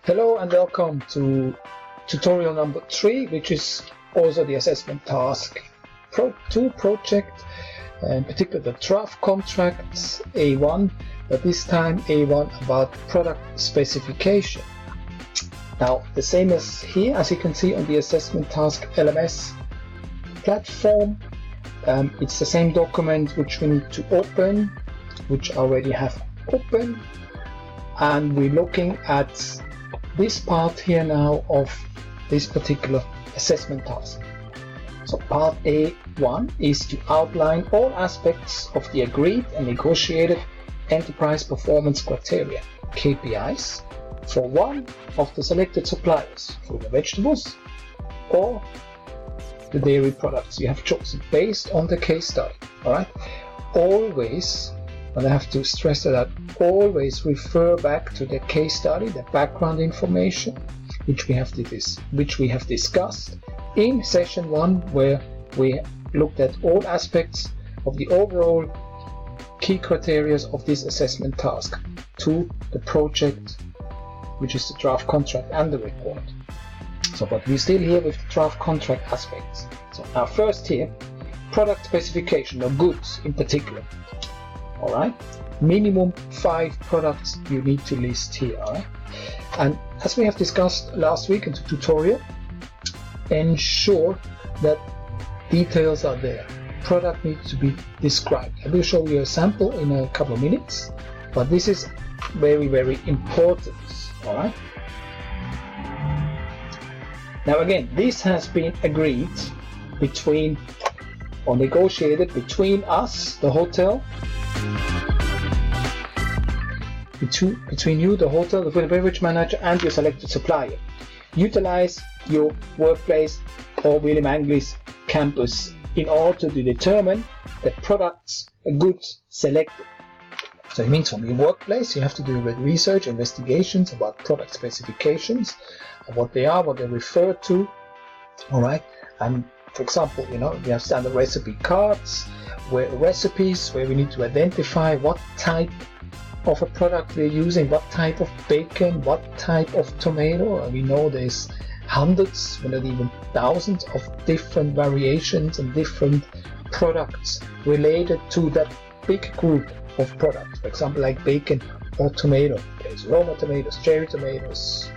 Hello and welcome to tutorial number 3, which is also the assessment task 2 project, in particular the draft contracts A1, but this time A1 about product specification. Now the same as here, as you can see on the assessment task LMS platform, it's the same document which we need to open, which I already have open, and we're looking at this part here now of this particular assessment task. So part A1 is to outline all aspects of the agreed and negotiated enterprise performance criteria, KPIs, for one of the selected suppliers, fruit and vegetables, or the dairy products you have chosen based on the case study. Alright? Always, and I have to stress that, always refer back to the case study, the background information, which we have discussed in session 1, where we looked at all aspects of the overall key criteria of this assessment task to the project, which is the draft contract and the report. So, but we're still here with the draft contract aspects. So now first here, product specification of goods in particular. Alright, minimum 5 products you need to list here. Alright, and as we have discussed last week in the tutorial, ensure that details are there. Product needs to be described. I will show you a sample in a couple of minutes, but this is very, very important. Alright, now again, this has been agreed between, or negotiated between us, the hotel, between you, the hotel, the food and beverage manager, and your selected supplier. Utilize your workplace or William Angli's campus in order to determine the products and goods selected. So it means from your workplace you have to do research, investigations about product specifications, what they are, what they refer to. Alright, and for example, we have standard recipe cards, recipes where we need to identify what type of a product we're using, what type of bacon, what type of tomato, and we know there's hundreds, if not even thousands of different variations and different products related to that big group of products. For example, like bacon or tomato, there's Roma tomatoes, cherry tomatoes,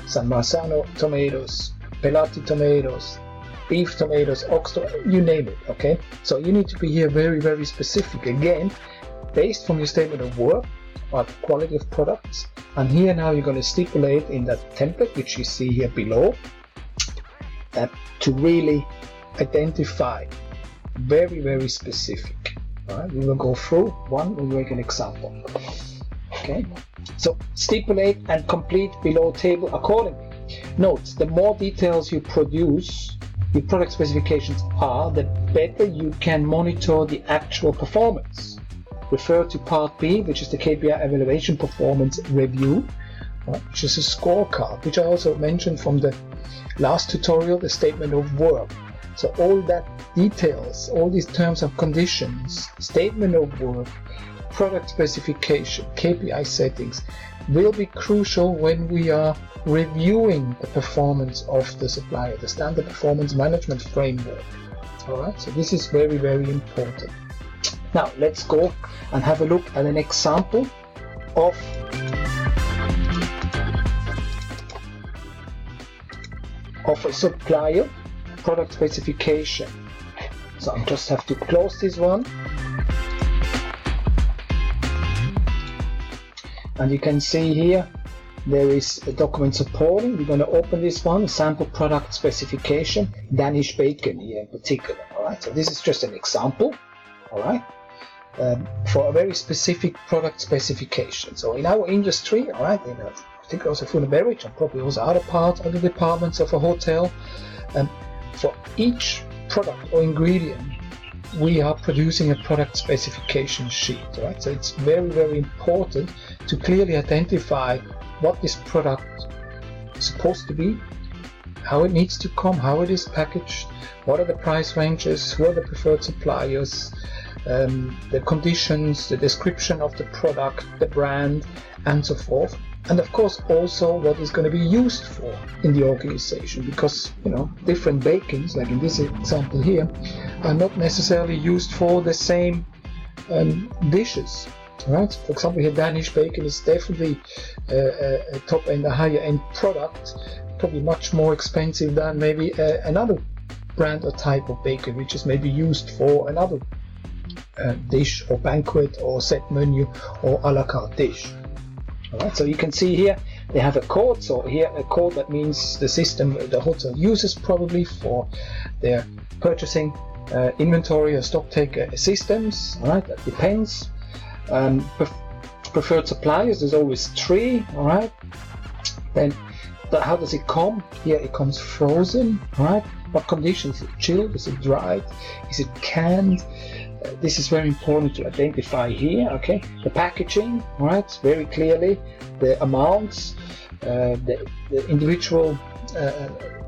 San Marzano tomatoes, pelati tomatoes, beef tomatoes, ox tomatoes, you name it. Okay, so you need to be here very, very specific, again based from your statement of work about quality of products. And here now you're going to stipulate in that template, which you see here below, to really identify very, very specific. Alright, we will go through one, we'll make an example. Okay, so stipulate and complete below table accordingly. Note, the more details you produce, your product specifications are, the better you can monitor the actual performance. Refer to part B, which is the KPI evaluation performance review, which is a scorecard, which I also mentioned from the last tutorial, the statement of work. So all that details, all these terms and conditions, statement of work, product specification, KPI settings will be crucial when we are reviewing the performance of the supplier, the standard performance management framework. Alright, so this is very, very important. Now let's go and have a look at an example of a supplier product specification. So I just have to close this one, and you can see here there is a document supporting. We're going to open this one, sample product specification, Danish bacon here in particular. Alright, so this is just an example. Alright, for a very specific product specification. So in our industry, alright, in particular also food and beverage, and probably also other parts, other departments of a hotel, for each product or ingredient we are producing a product specification sheet. Right? So it's very, very important to clearly identify what this product is supposed to be, how it needs to come, how it is packaged, what are the price ranges, who are the preferred suppliers, the conditions, the description of the product, the brand, and so forth. and of course also what is going to be used for in the organization, because different bacons, like in this example here, are not necessarily used for the same dishes. Right? For example, here Danish bacon is definitely a top end, a higher end product, probably much more expensive than maybe another brand or type of bacon, which is maybe used for another dish or banquet or set menu or a la carte dish. Alright, so you can see here they have a code. So here a code, that means the system the hotel uses probably for their purchasing, inventory or stock take systems. Alright, that depends. Preferred suppliers, there's always 3. Alright, then how does it come? Here it comes frozen. Alright, what conditions? Is it chilled? Is it dried? Is it canned? This is very important to identify here. Okay, the packaging, right? Very clearly, the amounts, the individual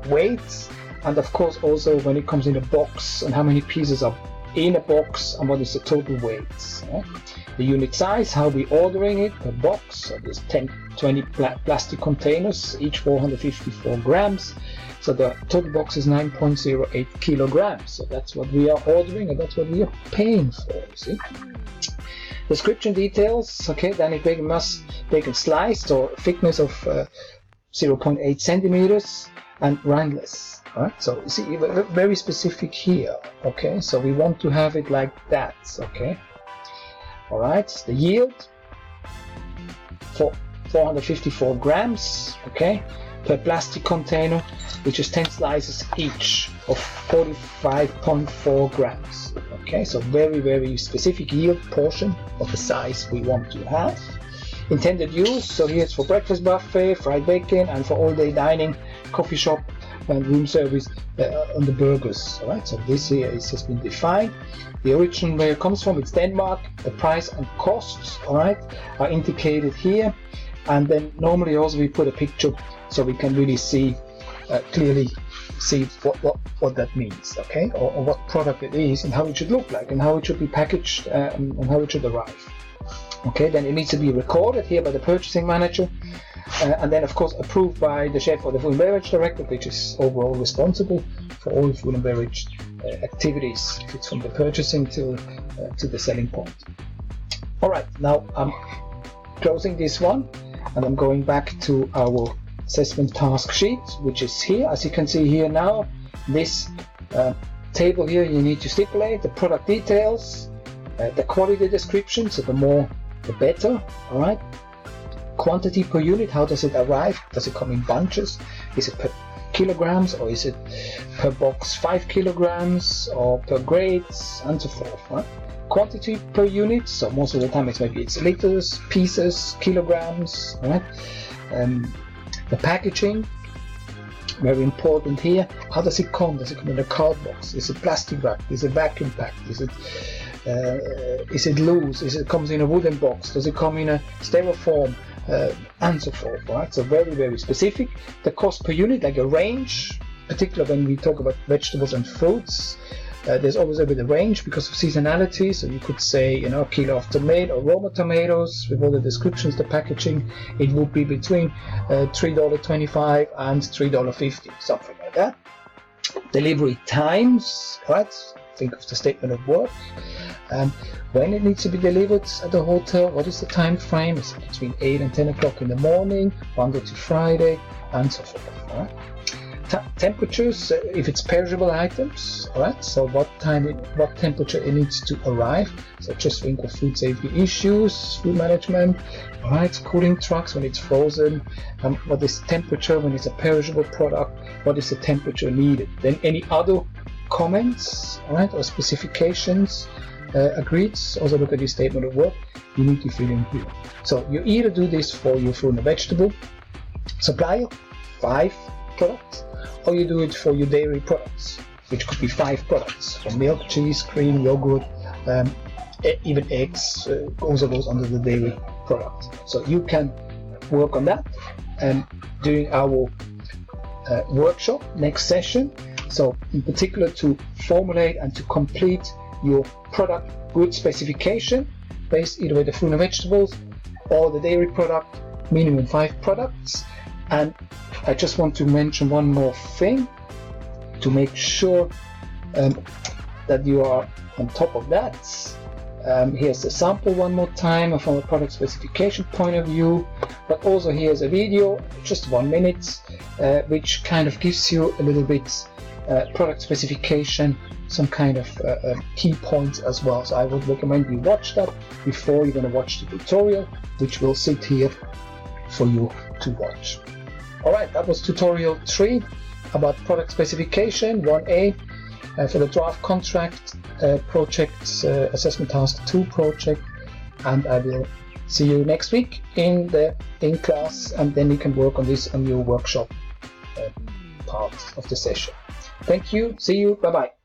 weights, and of course also when it comes in a box and how many pieces are in a box and what is the total weight. The unit size, how we ordering it per box. So there's 20 plastic containers, each 454 grams. So the total box is 9.08 kilograms. So that's what we are ordering and that's what we are paying for, you see. Description details, okay, Danish bacon sliced or thickness of 0.8 centimeters and rindless. Right? So you see, very specific here, okay, so we want to have it like that, okay. Alright, the yield for 454 grams, okay, per plastic container, which is 10 slices each of 45.4 grams. Okay, so very, very specific yield portion of the size we want to have. Intended use, so here it's for breakfast buffet, fried bacon, and for all-day dining, coffee shop, and room service on the burgers. Alright, so this here has been defined. The origin where it comes from, it's Denmark. The price and costs, alright, are indicated here. And then normally also we put a picture so we can really see clearly see what that means, okay, or what product it is and how it should look like and how it should be packaged and how it should arrive. Okay, then it needs to be recorded here by the purchasing manager, and then of course approved by the chef or the food and beverage director, which is overall responsible for all food and beverage activities, if it's from the purchasing to the selling point. All right, now I'm closing this one and I'm going back to our assessment task sheet, which is here. As you can see here now, this table here, you need to stipulate the product details, the quality description, so the more the better. All right, quantity per unit, how does it arrive? Does it come in bunches? Is it per kilograms, or is it per box 5 kilograms, or per grades, and so forth, right? Quantity per unit, so most of the time it's liters, pieces, kilograms, right? The packaging, very important here. How does it come? Does it come in a card box? Is it plastic wrapped? Is it vacuum packed? Is it loose? Is it comes in a wooden box? Does it come in a styrofoam? And so forth, right? So very, very specific. The cost per unit, like a range, particularly when we talk about vegetables and fruits. There's always a bit of range because of seasonality, so you could say, a kilo of tomato or Roma tomatoes with all the descriptions, the packaging, it would be between $3.25 and $3.50, something like that. Delivery times, right? Think of the statement of work. When it needs to be delivered at the hotel, what is the time frame? Is it between 8 and 10 o'clock in the morning, Monday to Friday, and so forth, right? Temperatures, if it's perishable items, right? So what temperature it needs to arrive. So just think of food safety issues, food management, right? Cooling trucks when it's frozen. What is temperature when it's a perishable product? What is the temperature needed? Then any other comments, right, or specifications agreed. Also look at the statement of work. You need to fill in here. So you either do this for your fruit and vegetable supplier, 5 products, or you do it for your dairy products, which could be 5 products, from milk, cheese, cream, yogurt, even eggs also goes under the dairy product. So you can work on that during our workshop next session. So in particular to formulate and to complete your product good specification based either with the fruit and vegetables or the dairy product, minimum 5 products. And I just want to mention one more thing to make sure that you are on top of that. Here's the sample one more time from a product specification point of view, but also here's a video, just 1 minute, which kind of gives you a little bit product specification, some kind of key points as well. So I would recommend you watch that before you're going to watch the tutorial, which will sit here for you to watch. Alright, that was tutorial 3 about product specification 1a for the draft contract project assessment task 2 project, and I will see you next week in class, and then you can work on this on your workshop part of the session. Thank you, see you, bye bye.